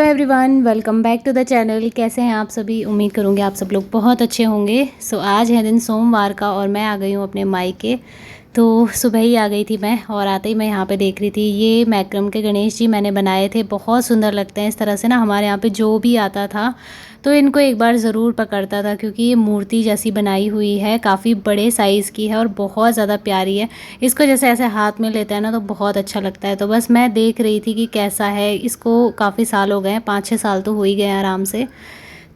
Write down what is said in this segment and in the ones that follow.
Everyone, welcome back to the channel. कैसे हैं आप सभी? उम्मीद करूँगी आप सब लोग बहुत अच्छे होंगे। आज है दिन सोमवार का और मैं आ गई हूँ अपने मायके। तो सुबह ही आ गई थी मैं, और आते ही मैं यहाँ पे देख रही थी ये मैक्रम के गणेश जी मैंने बनाए थे। बहुत सुंदर लगते हैं इस तरह से ना। हमारे यहाँ पे जो भी आता था तो इनको एक बार ज़रूर पकड़ता था, क्योंकि ये मूर्ति जैसी बनाई हुई है, काफ़ी बड़े साइज़ की है और बहुत ज़्यादा प्यारी है। इसको जैसे ऐसे हाथ में लेते हैं ना तो बहुत अच्छा लगता है। तो बस मैं देख रही थी कि कैसा है। इसको काफ़ी साल हो गए हैं, 5-6 साल तो हो ही गए हैं आराम से।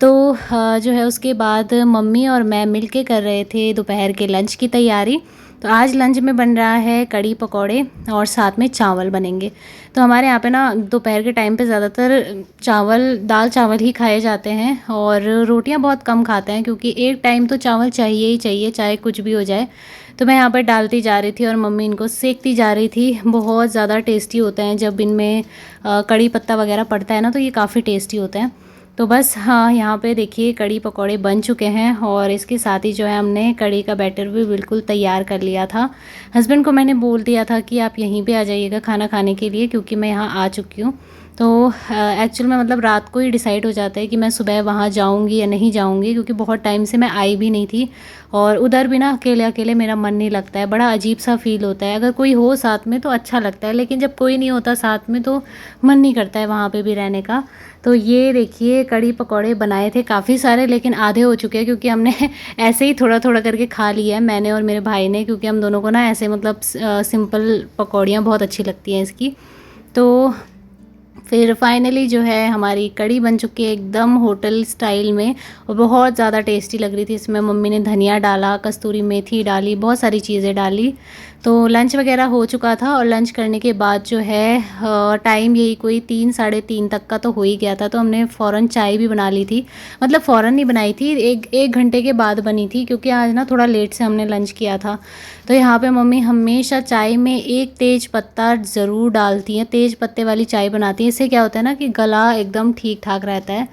तो जो है उसके बाद मम्मी और मैं मिलके कर रहे थे दोपहर के लंच की तैयारी। तो आज लंच में बन रहा है कड़ी पकौड़े और साथ में चावल बनेंगे। तो हमारे यहाँ पे ना दोपहर के टाइम पे ज़्यादातर दाल चावल ही खाए जाते हैं और रोटियाँ बहुत कम खाते हैं, क्योंकि एक टाइम तो चावल चाहिए ही चाहिए, चाहे कुछ भी हो जाए। तो मैं यहाँ पर डालती जा रही थी और मम्मी इनको सेकती जा रही थी। बहुत ज़्यादा टेस्टी होते हैं जब इनमें कड़ी पत्ता वगैरह पड़ता है ना, तो ये काफ़ी टेस्टी होते हैं। तो बस हाँ, यहाँ पे देखिए कड़ी पकौड़े बन चुके हैं और इसके साथ ही जो है हमने कड़ी का बैटर भी बिल्कुल तैयार कर लिया था। हस्बैंड को मैंने बोल दिया था कि आप यहीं पे आ जाइएगा खाना खाने के लिए, क्योंकि मैं यहाँ आ चुकी हूँ। तो एक्चुअल में मतलब रात को ही डिसाइड हो जाता है कि मैं सुबह वहाँ जाऊँगी या नहीं जाऊँगी, क्योंकि बहुत टाइम से मैं आई भी नहीं थी और उधर भी ना अकेले अकेले मेरा मन नहीं लगता है। बड़ा अजीब सा फील होता है। अगर कोई हो साथ में तो अच्छा लगता है, लेकिन जब कोई नहीं होता साथ में तो मन नहीं करता है वहाँ पे भी रहने का। तो ये देखिए कड़ी पकौड़े बनाए थे काफ़ी सारे, लेकिन आधे हो चुके हैं, क्योंकि हमने ऐसे ही थोड़ा थोड़ा करके खा लिया है, मैंने और मेरे भाई ने, क्योंकि हम दोनों को ना ऐसे मतलब सिंपल पकौड़ियाँ बहुत अच्छी लगती हैं इसकी। तो फिर फाइनली जो है हमारी कड़ी बन चुकी है एकदम होटल स्टाइल में, और बहुत ज़्यादा टेस्टी लग रही थी। इसमें मम्मी ने धनिया डाला, कस्तूरी मेथी डाली, बहुत सारी चीज़ें डाली। तो लंच वगैरह हो चुका था और लंच करने के बाद जो है टाइम यही कोई 3 साढ़े 3 तक का तो हो ही गया था। तो हमने फ़ौरन चाय भी बना ली थी, मतलब फ़ौरन नहीं बनाई थी, एक घंटे के बाद बनी थी, क्योंकि आज ना थोड़ा लेट से हमने लंच किया था। तो यहाँ पे मम्मी हमेशा चाय में एक तेज पत्ता ज़रूर डालती हैं, तेज पत्ते वाली चाय बनाती हैं। इससे क्या होता है ना कि गला एकदम ठीक ठाक रहता है।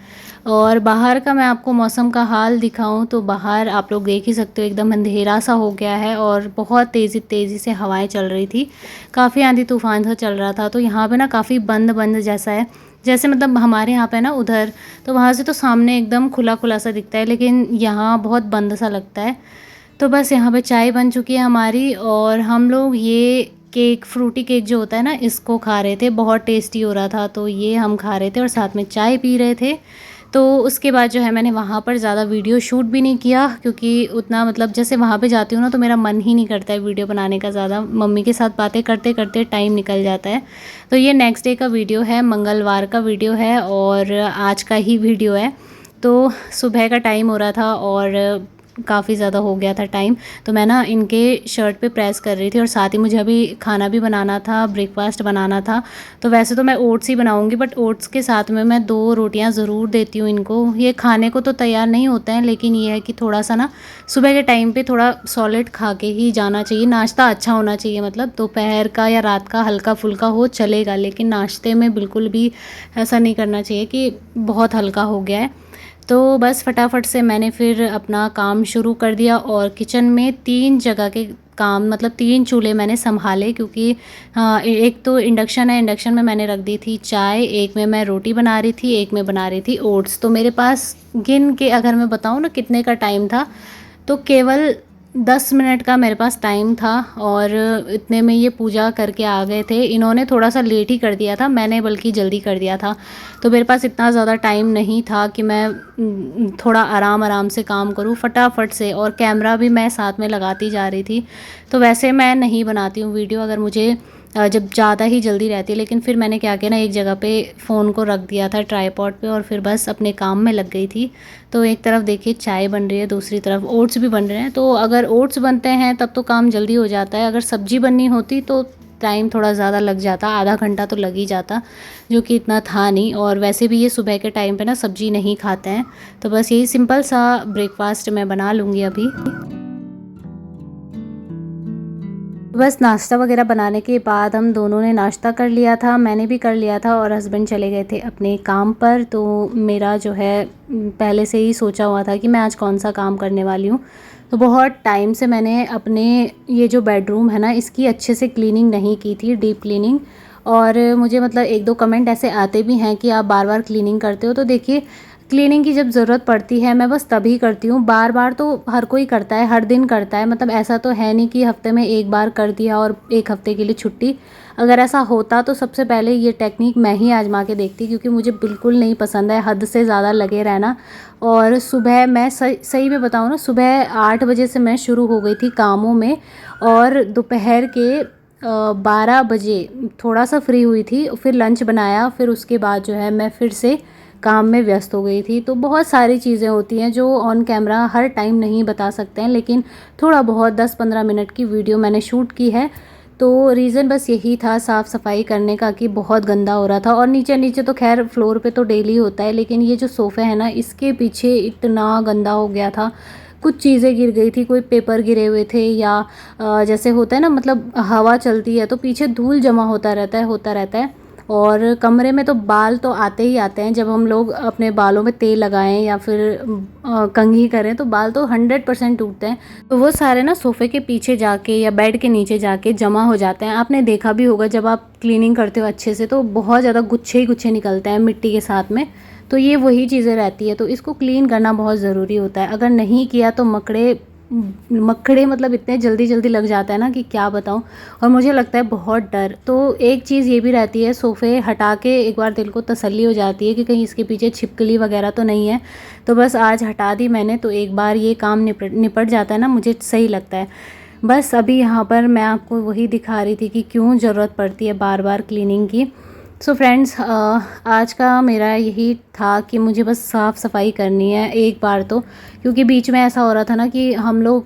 और बाहर का मैं आपको मौसम का हाल दिखाऊं तो बाहर आप लोग देख ही सकते हो, एकदम अंधेरा सा हो गया है और बहुत तेज़ी से हवाएं चल रही थी, काफ़ी आंधी तूफान सा चल रहा था। तो यहाँ पे ना काफ़ी बंद बंद जैसा है, जैसे मतलब हमारे यहाँ पे ना उधर तो वहाँ से तो सामने एकदम खुला खुला सा दिखता है, लेकिन यहाँ बहुत बंद सा लगता है। तो बस यहाँ पे चाय बन चुकी है हमारी और हम लोग ये केक, फ्रूटी केक जो होता है ना, इसको खा रहे थे। बहुत टेस्टी हो रहा था, तो ये हम खा रहे थे और साथ में चाय पी रहे थे। तो उसके बाद जो है मैंने वहाँ पर ज़्यादा वीडियो शूट भी नहीं किया, क्योंकि उतना मतलब जैसे वहाँ पे जाती हूँ ना तो मेरा मन ही नहीं करता है वीडियो बनाने का ज़्यादा। मम्मी के साथ बातें करते करते टाइम निकल जाता है। तो ये नेक्स्ट डे का वीडियो है, मंगलवार का वीडियो है और आज का ही वीडियो है। तो सुबह का टाइम हो रहा था और काफ़ी ज़्यादा हो गया था टाइम। तो मैं ना इनके शर्ट पे प्रेस कर रही थी और साथ ही मुझे अभी खाना भी बनाना था, ब्रेकफास्ट बनाना था। तो वैसे तो मैं ओट्स ही बनाऊंगी, बट ओट्स के साथ में मैं 2 रोटियां ज़रूर देती हूँ इनको। ये खाने को तो तैयार नहीं होते हैं, लेकिन ये है कि थोड़ा सा ना सुबह के टाइम पे थोड़ा सॉलिड खा के ही जाना चाहिए। नाश्ता अच्छा होना चाहिए, मतलब दोपहर का या रात का हल्का फुल्का हो चलेगा, लेकिन नाश्ते में बिल्कुल भी ऐसा नहीं करना चाहिए कि बहुत हल्का हो गया है। तो बस फटाफट से मैंने फिर अपना काम शुरू कर दिया और किचन में 3 जगह के काम, मतलब 3 चूल्हे मैंने संभाले, क्योंकि एक तो इंडक्शन है, इंडक्शन में मैंने रख दी थी चाय, एक में मैं रोटी बना रही थी, एक में बना रही थी ओट्स। तो मेरे पास गिन के अगर मैं बताऊँ ना कितने का टाइम था, तो केवल 10 मिनट का मेरे पास टाइम था और इतने में ये पूजा करके आ गए थे। इन्होंने थोड़ा सा लेट ही कर दिया था, मैंने बल्कि जल्दी कर दिया था। तो मेरे पास इतना ज़्यादा टाइम नहीं था कि मैं थोड़ा आराम आराम से काम करूं फटाफट से, और कैमरा भी मैं साथ में लगाती जा रही थी। तो वैसे मैं नहीं बनाती हूँ वीडियो अगर मुझे जब ज़्यादा ही जल्दी रहती है, लेकिन फिर मैंने क्या किया ना, एक जगह पे फ़ोन को रख दिया था ट्राईपॉड पे और फिर बस अपने काम में लग गई थी। तो एक तरफ देखिए चाय बन रही है, दूसरी तरफ ओट्स भी बन रहे हैं। तो अगर ओट्स बनते हैं तब तो काम जल्दी हो जाता है, अगर सब्ज़ी बननी होती तो टाइम थोड़ा ज़्यादा लग जाता, आधा घंटा तो लग ही जाता, जो कि इतना था नहीं। और वैसे भी ये सुबह के टाइम पे ना सब्ज़ी नहीं खाते हैं। तो बस यही सिंपल सा ब्रेकफास्ट मैं बना लूँगी अभी। बस नाश्ता वगैरह बनाने के बाद हम दोनों ने नाश्ता कर लिया था, मैंने भी कर लिया था और हस्बैंड चले गए थे अपने काम पर। तो मेरा जो है पहले से ही सोचा हुआ था कि मैं आज कौन सा काम करने वाली हूँ। तो बहुत टाइम से मैंने अपने ये जो बेडरूम है ना, इसकी अच्छे से क्लीनिंग नहीं की थी, डीप क्लीनिंग। और मुझे मतलब 1-2 कमेंट ऐसे आते भी हैं कि आप बार-बार क्लीनिंग करते हो। तो देखिए, क्लीनिंग की जब ज़रूरत पड़ती है मैं बस तभी करती हूँ, बार-बार तो हर कोई करता है, हर दिन करता है। मतलब ऐसा तो है नहीं कि हफ़्ते में 1 बार कर दिया और 1 हफ़्ते के लिए छुट्टी। अगर ऐसा होता तो सबसे पहले ये टेक्निक मैं ही आज़मा के देखती, क्योंकि मुझे बिल्कुल नहीं पसंद है हद से ज़्यादा लगे रहना। और सुबह मैं सही में बताऊँ ना, सुबह 8 बजे से मैं शुरू हो गई थी कामों में, और दोपहर के 12 बजे थोड़ा-सा फ्री हुई थी, फिर लंच बनाया, फिर उसके बाद जो है मैं फिर से काम में व्यस्त हो गई थी। तो बहुत सारी चीज़ें होती हैं जो ऑन कैमरा हर टाइम नहीं बता सकते हैं, लेकिन थोड़ा बहुत 10-15 मिनट की वीडियो मैंने शूट की है। तो रीज़न बस यही था साफ़ सफाई करने का कि बहुत गंदा हो रहा था। और नीचे तो खैर फ्लोर पे तो डेली होता है, लेकिन ये जो सोफ़े हैं ना, इसके पीछे इतना गंदा हो गया था। कुछ चीज़ें गिर गई थी, कोई पेपर गिरे हुए थे, या जैसे होता है ना, मतलब हवा चलती है तो पीछे धूल जमा होता रहता है। और कमरे में तो बाल तो आते ही आते हैं, जब हम लोग अपने बालों में तेल लगाएं या फिर कंघी करें तो बाल तो 100% टूटते हैं। तो वो सारे ना सोफ़े के पीछे जाके या बेड के नीचे जाके जमा हो जाते हैं। आपने देखा भी होगा, जब आप क्लीनिंग करते हो अच्छे से तो बहुत ज़्यादा गुच्छे ही गुच्छे निकलते हैं मिट्टी के साथ में। तो ये वही चीज़ें रहती है, तो इसको क्लीन करना बहुत ज़रूरी होता है। अगर नहीं किया तो मकड़े मतलब इतने जल्दी लग जाता है ना कि क्या बताऊँ। और मुझे लगता है बहुत डर। तो एक चीज़ ये भी रहती है, सोफ़े हटा के एक बार दिल को तसल्ली हो जाती है कि कहीं इसके पीछे छिपकली वगैरह तो नहीं है। तो बस आज हटा दी मैंने, तो एक बार ये काम निपट जाता है ना, मुझे सही लगता है। बस अभी यहाँ पर मैं आपको वही दिखा रही थी कि क्यों ज़रूरत पड़ती है बार बार क्लीनिंग की। सो फ्रेंड्स, आज का मेरा यही था कि मुझे बस साफ़ सफाई करनी है एक बार तो, क्योंकि बीच में ऐसा हो रहा था ना कि हम लोग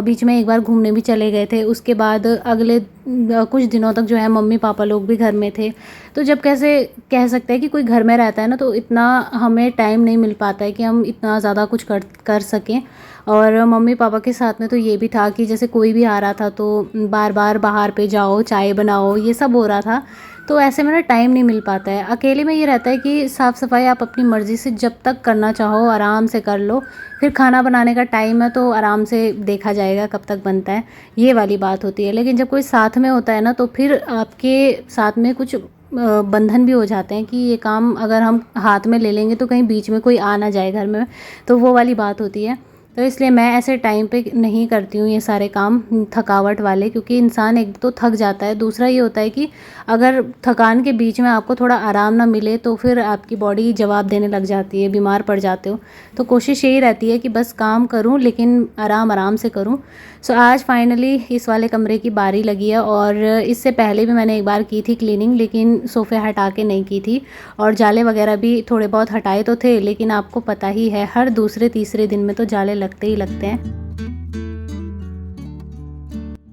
बीच में एक बार घूमने भी चले गए थे। उसके बाद अगले कुछ दिनों तक जो है मम्मी पापा लोग भी घर में थे। तो जब कैसे कह सकते हैं कि कोई घर में रहता है ना, तो इतना हमें टाइम नहीं मिल पाता है कि हम इतना ज़्यादा कुछ कर सकें। और मम्मी पापा के साथ में तो ये भी था कि जैसे कोई भी आ रहा था तो बार बार बाहर पे जाओ, चाय बनाओ, ये सब हो रहा था। तो ऐसे में ना टाइम नहीं मिल पाता है। अकेले में ये रहता है कि साफ़ सफाई आप अपनी मर्ज़ी से जब तक करना चाहो आराम से कर लो। फिर खाना बनाने का टाइम है तो आराम से देखा जाएगा कब तक बनता है, ये वाली बात होती है। लेकिन जब कोई साथ में होता है ना, तो फिर आपके साथ में कुछ बंधन भी हो जाते हैं कि ये काम अगर हम हाथ में ले लेंगे तो कहीं बीच में कोई आ ना जाए घर में, तो वो वाली बात होती है। तो इसलिए मैं ऐसे टाइम पे नहीं करती हूँ ये सारे काम थकावट वाले, क्योंकि इंसान एक तो थक जाता है, दूसरा ये होता है कि अगर थकान के बीच में आपको थोड़ा आराम ना मिले तो फिर आपकी बॉडी जवाब देने लग जाती है, बीमार पड़ जाते हो। तो कोशिश यही रहती है कि बस काम करूँ लेकिन आराम से करूँ। सो आज फाइनली इस वाले कमरे की बारी लगी है, और इससे पहले भी मैंने एक बार की थी क्लीनिंग, लेकिन सोफ़े हटा के नहीं की थी। और जाले वगैरह भी थोड़े बहुत हटाए तो थे, लेकिन आपको पता ही है हर दूसरे तीसरे दिन में तो जाले लगते ही लगते हैं।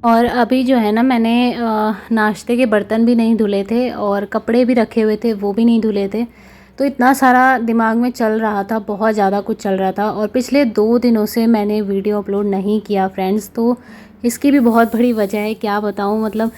और अभी जो है ना, मैंने नाश्ते के बर्तन भी नहीं धुले थे और कपड़े भी रखे हुए थे वो भी नहीं धुले थे। तो इतना सारा दिमाग में चल रहा था, बहुत ज़्यादा कुछ चल रहा था। और पिछले 2 दिनों से मैंने वीडियो अपलोड नहीं किया फ्रेंड्स, तो इसकी भी बहुत बड़ी वजह है, क्या बताऊँ। मतलब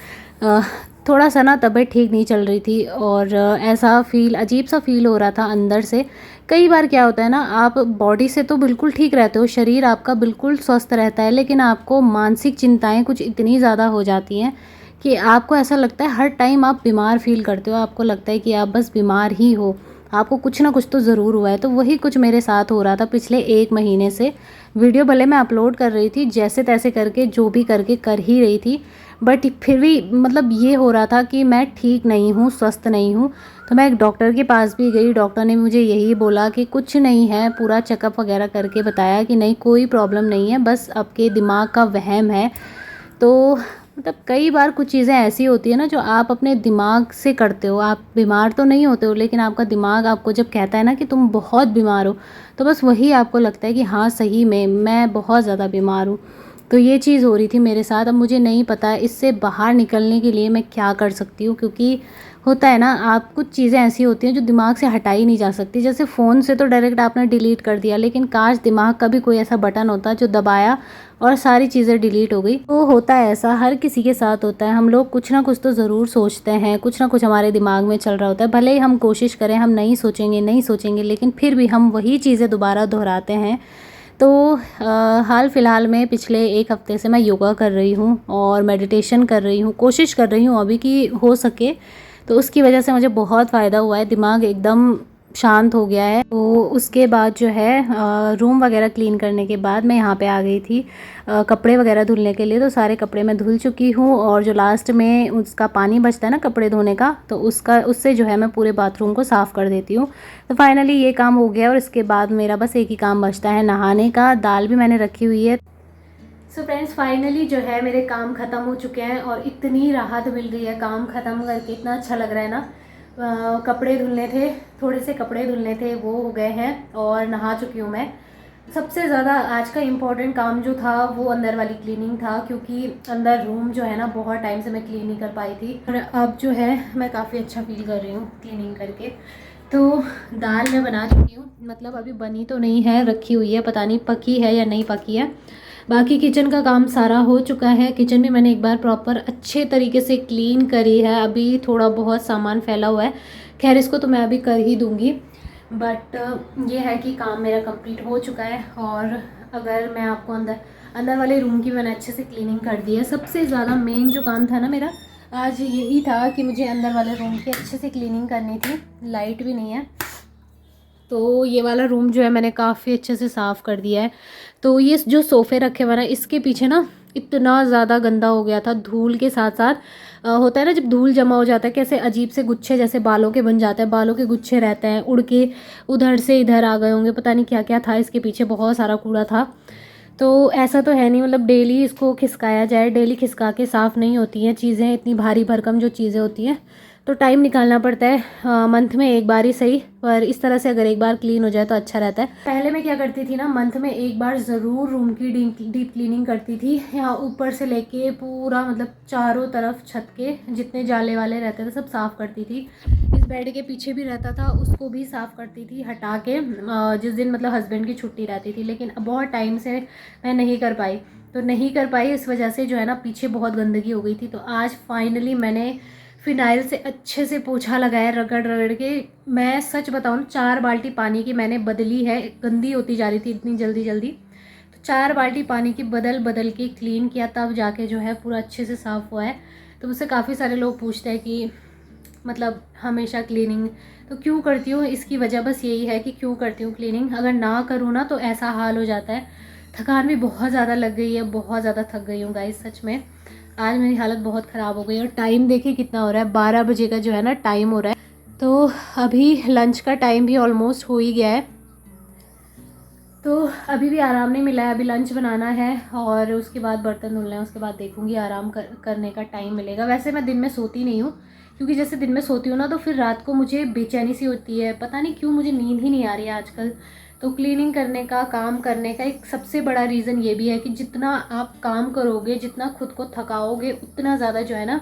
अ, थोड़ा सा ना तबीयत ठीक नहीं चल रही थी, और ऐसा अजीब सा फील हो रहा था अंदर से। कई बार क्या होता है ना, आप बॉडी से तो बिल्कुल ठीक रहते हो, शरीर आपका बिल्कुल स्वस्थ रहता है, लेकिन आपको मानसिक चिंताएं कुछ इतनी ज़्यादा हो जाती हैं कि आपको ऐसा लगता है हर टाइम आप बीमार फील करते हो। आपको लगता है कि आप बस बीमार ही हो, आपको कुछ ना कुछ तो ज़रूर हुआ है। तो वही कुछ मेरे साथ हो रहा था पिछले 1 महीने से। वीडियो भले मैं अपलोड कर रही थी, जैसे तैसे करके जो भी करके कर ही रही थी, बट फिर भी मतलब ये हो रहा था कि मैं ठीक नहीं हूँ, स्वस्थ नहीं हूँ। तो मैं एक डॉक्टर के पास भी गई, डॉक्टर ने मुझे यही बोला कि कुछ नहीं है, पूरा चेकअप वगैरह करके बताया कि नहीं कोई प्रॉब्लम नहीं है, बस आपके दिमाग का वहम है। तो मतलब कई बार कुछ चीज़ें ऐसी होती है ना जो आप अपने दिमाग से करते हो। आप बीमार तो नहीं होते हो, लेकिन आपका दिमाग आपको जब कहता है ना कि तुम बहुत बीमार हो, तो बस वही आपको लगता है कि हाँ सही में मैं बहुत ज़्यादा बीमार हूँ। तो ये चीज़ हो रही थी मेरे साथ। अब मुझे नहीं पता इससे बाहर निकलने के लिए मैं क्या कर सकती हूँ, क्योंकि होता है ना, आप कुछ चीज़ें ऐसी होती हैं जो दिमाग से हटाई नहीं जा सकती। जैसे फ़ोन से तो डायरेक्ट आपने डिलीट कर दिया, लेकिन काश दिमाग का भी कोई ऐसा बटन होता जो दबाया और सारी चीज़ें डिलीट हो गई। तो होता है ऐसा, हर किसी के साथ होता है। हम लोग कुछ ना कुछ तो ज़रूर सोचते हैं, कुछ ना कुछ हमारे दिमाग में चल रहा होता है। भले ही हम कोशिश करें हम नहीं सोचेंगे, लेकिन फिर भी हम वही चीज़ें दोबारा दोहराते हैं। तो हाल फ़िलहाल में पिछले 1 हफ़्ते से मैं योगा कर रही हूँ और मेडिटेशन कर रही हूँ। कोशिश कर रही हूँ अभी कि हो सके तो उसकी वजह से मुझे बहुत फ़ायदा हुआ है, दिमाग एकदम शांत हो गया है। तो उसके बाद जो है रूम वगैरह क्लीन करने के बाद मैं यहाँ पे आ गई थी कपड़े वगैरह धुलने के लिए। तो सारे कपड़े मैं धुल चुकी हूँ और जो लास्ट में उसका पानी बचता है ना कपड़े धोने का, तो उससे जो है मैं पूरे बाथरूम को साफ़ कर देती हूँ। तो फाइनली ये काम हो गया और इसके बाद मेरा बस एक ही काम बचता है, नहाने का। दाल भी मैंने रखी हुई है। सो फ्रेंड्स, फाइनली जो है मेरे काम ख़त्म हो चुके हैं और इतनी राहत मिल रही है काम ख़त्म करके, इतना अच्छा लग रहा है ना। कपड़े धुलने थे, थोड़े से कपड़े धुलने थे, वो हो गए हैं और नहा चुकी हूँ मैं। सबसे ज़्यादा आज का इम्पॉर्टेंट काम जो था वो अंदर वाली क्लीनिंग था, क्योंकि अंदर रूम जो है ना बहुत टाइम से मैं क्लीन नहीं कर पाई थी और अब जो है मैं काफ़ी अच्छा फील कर रही हूँ क्लीनिंग करके। तो दाल मैं बना चुकी हूँ, मतलब अभी बनी तो नहीं है, रखी हुई है, पता नहीं पकी है या नहीं पकी है। बाकी किचन का काम सारा हो चुका है। किचन भी मैंने एक बार प्रॉपर अच्छे तरीके से क्लीन करी है। अभी थोड़ा बहुत सामान फैला हुआ है, खैर इसको तो मैं अभी कर ही दूँगी। बट ये है कि काम मेरा कंप्लीट हो चुका है। और अगर मैं आपको अंदर वाले रूम की मैंने अच्छे से क्लीनिंग कर दी है। सबसे ज़्यादा मेन जो काम था ना मेरा आज यही था कि मुझे अंदर वाले रूम की अच्छे से क्लीनिंग करनी थी। लाइट भी नहीं है, तो ये वाला रूम जो है मैंने काफ़ी अच्छे से साफ़ कर दिया है। तो ये जो सोफ़े रखे हुए ना, इसके पीछे ना इतना ज़्यादा गंदा हो गया था, धूल के साथ साथ होता है ना जब धूल जमा हो जाता है, कैसे अजीब से गुच्छे जैसे बालों के बन जाते हैं, बालों के गुच्छे रहते हैं, उड़ के उधर से इधर आ गए होंगे, पता नहीं क्या क्या था इसके पीछे, बहुत सारा कूड़ा था। तो ऐसा तो है नहीं मतलब डेली इसको खिसकाया जाए, डेली खिसका के साफ़ नहीं होती हैं चीज़ें, इतनी भारी भरकम जो चीज़ें होती हैं, तो टाइम निकालना पड़ता है। मंथ में एक बार ही सही, पर इस तरह से अगर एक बार क्लीन हो जाए तो अच्छा रहता है। पहले मैं क्या करती थी ना, मंथ में एक बार ज़रूर रूम की डीप क्लीनिंग करती थी। यहाँ ऊपर से लेके पूरा मतलब चारों तरफ छत के जितने जाले वाले रहते थे सब साफ़ करती थी। इस बेड के पीछे भी रहता था उसको भी साफ़ करती थी हटा के, जिस दिन मतलब हस्बैंड की छुट्टी रहती थी। लेकिन अब बहुत टाइम से मैं नहीं कर पाई, इस वजह से जो है ना पीछे बहुत गंदगी हो गई थी। तो आज फाइनली मैंने फिनाइल से अच्छे से पोछा लगाया, रगड़ रगड़ के। मैं सच बताऊँ 4 बाल्टी पानी की मैंने बदली है, गंदी होती जा रही थी इतनी जल्दी जल्दी, तो 4 बाल्टी पानी की बदल बदल के क्लीन किया, तब जाके जो है पूरा अच्छे से साफ़ हुआ है। तो मुझसे काफ़ी सारे लोग पूछते हैं कि मतलब हमेशा क्लीनिंग तो क्यों करती हूँ। इसकी वजह बस यही है कि क्यों करती हूँ क्लीनिंग, अगर ना करूँ ना तो ऐसा हाल हो जाता है। थकान भी बहुत ज़्यादा लग गई है, बहुत ज़्यादा थक गई हूँ गाइस, सच में आज मेरी हालत बहुत ख़राब हो गई। और टाइम देखिए कितना हो रहा है, 12 बजे का जो है ना टाइम हो रहा है। तो अभी लंच का टाइम भी ऑलमोस्ट हो ही गया है, तो अभी भी आराम नहीं मिला है। अभी लंच बनाना है और उसके बाद बर्तन धुलना है, उसके बाद देखूँगी आराम करने का टाइम मिलेगा। वैसे मैं दिन में सोती नहीं हूँ, क्योंकि जैसे दिन में सोती हूँ ना तो फिर रात को मुझे बेचैनी सी होती है, पता नहीं क्यों मुझे नींद ही नहीं आ रही है आजकल। तो क्लीनिंग करने का, काम करने का एक सबसे बड़ा रीज़न ये भी है कि जितना आप काम करोगे, जितना खुद को थकाओगे, उतना ज़्यादा जो है ना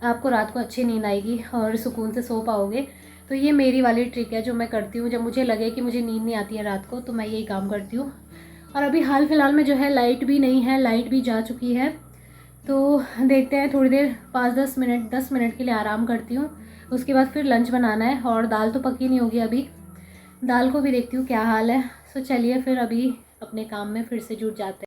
आपको रात को अच्छी नींद आएगी और सुकून से सो पाओगे। तो ये मेरी वाली ट्रिक है जो मैं करती हूँ, जब मुझे लगे कि मुझे नींद नहीं आती है रात को तो मैं यही काम करती हूँ। और अभी हाल फिलहाल में जो है लाइट भी नहीं है, लाइट भी जा चुकी है। तो देखते हैं, थोड़ी देर 10 मिनट के लिए आराम करती हूँ, उसके बाद फिर लंच बनाना है। और दाल तो पकी नहीं होगी अभी, दाल को भी देखती हूँ क्या हाल है। सो चलिए फिर अभी अपने काम में फिर से जुट जाते हैं।